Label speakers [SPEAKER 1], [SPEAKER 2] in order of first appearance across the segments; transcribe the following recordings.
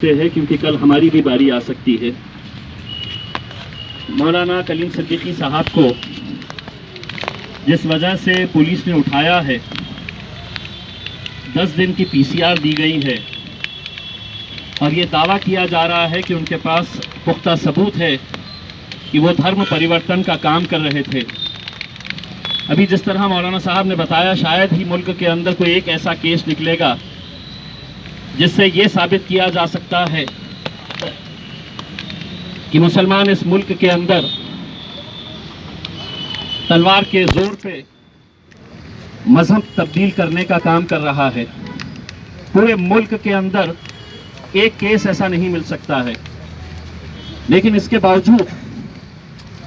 [SPEAKER 1] से है क्योंकि कल हमारी भी बारी आ सकती है। मौलाना कलीम सिद्दीकी साहब को जिस वजह से पुलिस ने उठाया है, 10 दिन की पीसीआर दी गई है और ये दावा किया जा रहा है कि उनके पास पुख्ता सबूत है कि वो धर्म परिवर्तन का काम कर रहे थे। अभी जिस तरह मौलाना साहब ने बताया, शायद ही मुल्क के अंदर कोई एक ऐसा केस निकलेगा जिससे ये साबित किया जा सकता है कि मुसलमान इस मुल्क के अंदर तलवार के जोर पे मजहब तब्दील करने का काम कर रहा है। पूरे मुल्क के अंदर एक केस ऐसा नहीं मिल सकता है, लेकिन इसके बावजूद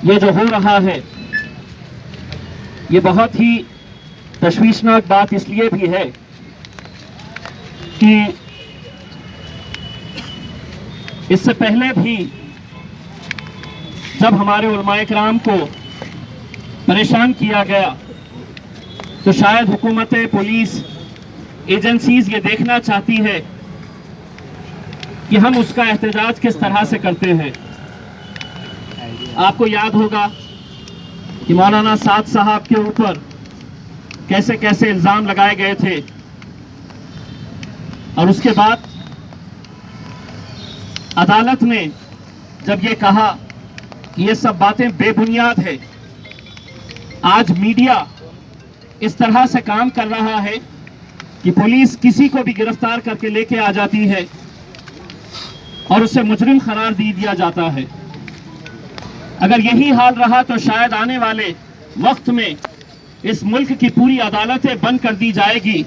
[SPEAKER 1] ये जो हो रहा है, ये बहुत ही तशवीशनाक बात इसलिए भी है कि इससे पहले भी जब हमारे उलमाए किराम को परेशान किया गया तो शायद हुकूमत, पुलिस, एजेंसीज ये देखना चाहती है कि हम उसका एहतजाज किस तरह से करते हैं। आपको याद होगा कि मौलाना साद साहब के ऊपर कैसे कैसे इल्ज़ाम लगाए गए थे और उसके बाद अदालत ने जब ये कहा कि ये सब बातें बेबुनियाद है, आज मीडिया इस तरह से काम कर रहा है कि पुलिस किसी को भी गिरफ्तार करके लेके आ जाती है और उसे मुजरिम करार दे दिया जाता है। अगर यही हाल रहा तो शायद आने वाले वक्त में इस मुल्क की पूरी अदालतें बंद कर दी जाएगी,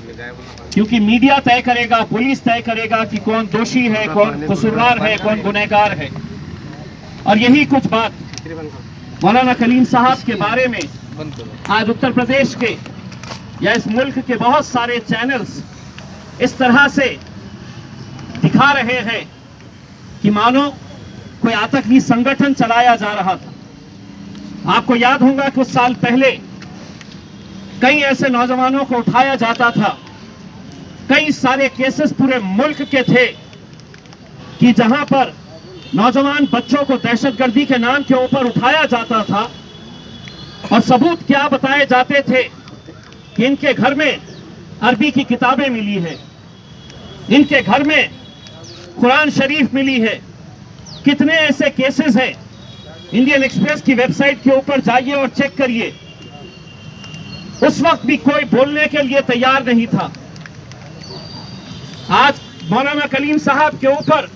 [SPEAKER 1] क्योंकि मीडिया तय करेगा, पुलिस तय करेगा कि कौन दोषी है, कौन कसूरवार है, कौन गुनहगार है। और यही कुछ बात मौलाना कलीम साहब के बारे में आज उत्तर प्रदेश के या इस मुल्क के बहुत सारे चैनल्स इस तरह से दिखा रहे हैं कि मानो कोई आतंकी संगठन चलाया जा रहा था। आपको याद होगा कुछ साल पहले कई ऐसे नौजवानों को उठाया जाता था, कई सारे केसेस पूरे मुल्क के थे कि जहां पर नौजवान बच्चों को दहशतगर्दी के नाम के ऊपर उठाया जाता था और सबूत क्या बताए जाते थे कि इनके घर में अरबी की किताबें मिली है, इनके घर में कुरान शरीफ मिली है। कितने ऐसे केसेस हैं, इंडियन एक्सप्रेस की वेबसाइट के ऊपर जाइए और चेक करिए। उस वक्त भी कोई बोलने के लिए तैयार नहीं था। आज मौलाना कलीम साहब के ऊपर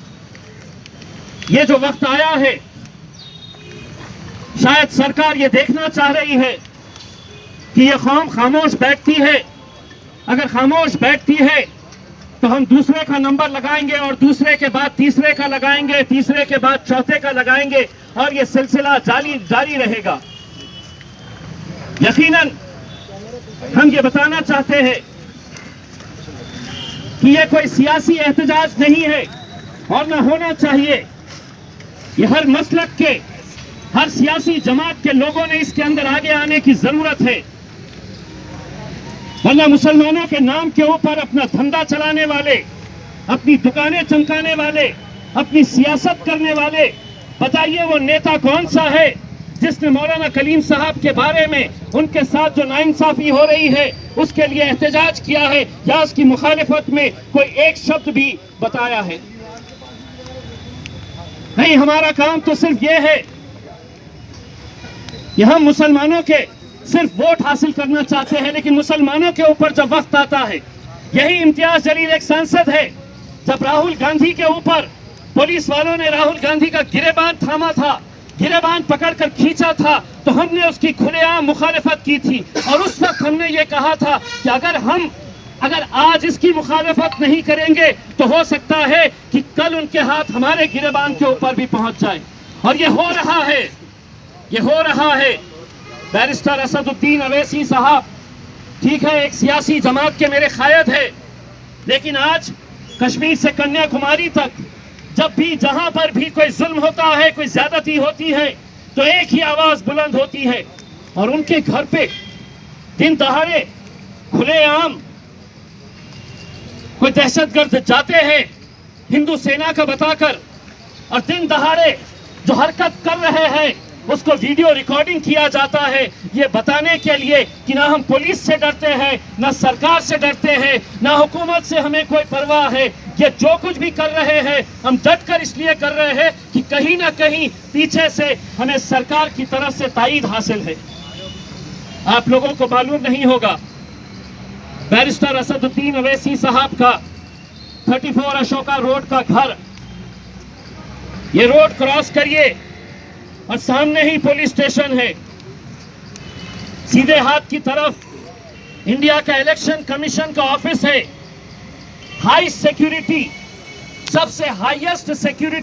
[SPEAKER 1] ये जो वक्त आया है, शायद सरकार ये देखना चाह रही है कि ये कौम खामोश बैठती है। अगर खामोश बैठती है तो हम दूसरे का नंबर लगाएंगे और दूसरे के बाद तीसरे का लगाएंगे, तीसरे के बाद चौथे का लगाएंगे और ये सिलसिला जारी रहेगा। यकीनन हम ये बताना चाहते हैं कि ये कोई सियासी एहतजाज नहीं है और न होना चाहिए। ये हर मसलक के, हर सियासी जमात के लोगों ने इसके अंदर आगे आने की जरूरत है, वरना मुसलमानों के नाम के ऊपर अपना धंधा चलाने वाले, अपनी दुकानें चमकाने वाले, अपनी सियासत करने वाले, बताइए वो नेता कौन सा है जिसने मौलाना कलीम साहब के बारे में उनके साथ जो नाइंसाफी हो रही है उसके लिए एहतजाज किया है या उसकी मुखालिफत में कोई एक शब्द भी बताया है? नहीं, हमारा काम तो सिर्फ ये है कि हम मुसलमानों के सिर्फ वोट हासिल करना चाहते हैं, लेकिन मुसलमानों के ऊपर जब वक्त आता है, यही इम्तियाज जलील एक सांसद है, जब राहुल गांधी के ऊपर पुलिस वालों ने राहुल गांधी का गिरेबान थामा था, गिरेबान पकड़कर खींचा था, तो हमने उसकी खुलेआम मुखालिफत की थी और उस वक्त हमने ये कहा था कि अगर आज इसकी मुखालिफत नहीं करेंगे तो हो सकता है कि कल उनके हाथ हमारे गिरेबान के ऊपर भी पहुंच जाए। और ये हो रहा है, ये हो रहा है। बैरिस्टर असदुद्दीन अवैसी साहब ठीक है, एक सियासी जमात के मेरे कायद है, लेकिन आज कश्मीर से कन्याकुमारी तक जब भी जहां पर भी कोई जुल्म होता है, कोई ज्यादती होती है, तो एक ही आवाज बुलंद होती है और उनके घर पे दिन दहाड़े खुलेआम कोई दहशतगर्द जाते हैं हिंदू सेना का बताकर और दिन दहाड़े जो हरकत कर रहे हैं उसको वीडियो रिकॉर्डिंग किया जाता है, ये बताने के लिए कि ना हम पुलिस से डरते हैं, ना सरकार से डरते हैं, ना हुकूमत से हमें कोई परवाह है। ये जो कुछ भी कर रहे हैं हम डट कर इसलिए कर रहे हैं कि कहीं ना कहीं पीछे से हमें सरकार की तरफ से तायीद हासिल है। आप लोगों को मालूम नहीं होगा, बैरिस्टर असदुद्दीन अवैसी साहब का 34 अशोका रोड का घर, ये रोड क्रॉस करिए और सामने ही पुलिस स्टेशन है। सीधे हाथ की तरफ इंडिया का इलेक्शन कमीशन का ऑफिस है। हाई सिक्योरिटी, सबसे हाईएस्ट सिक्योरिटी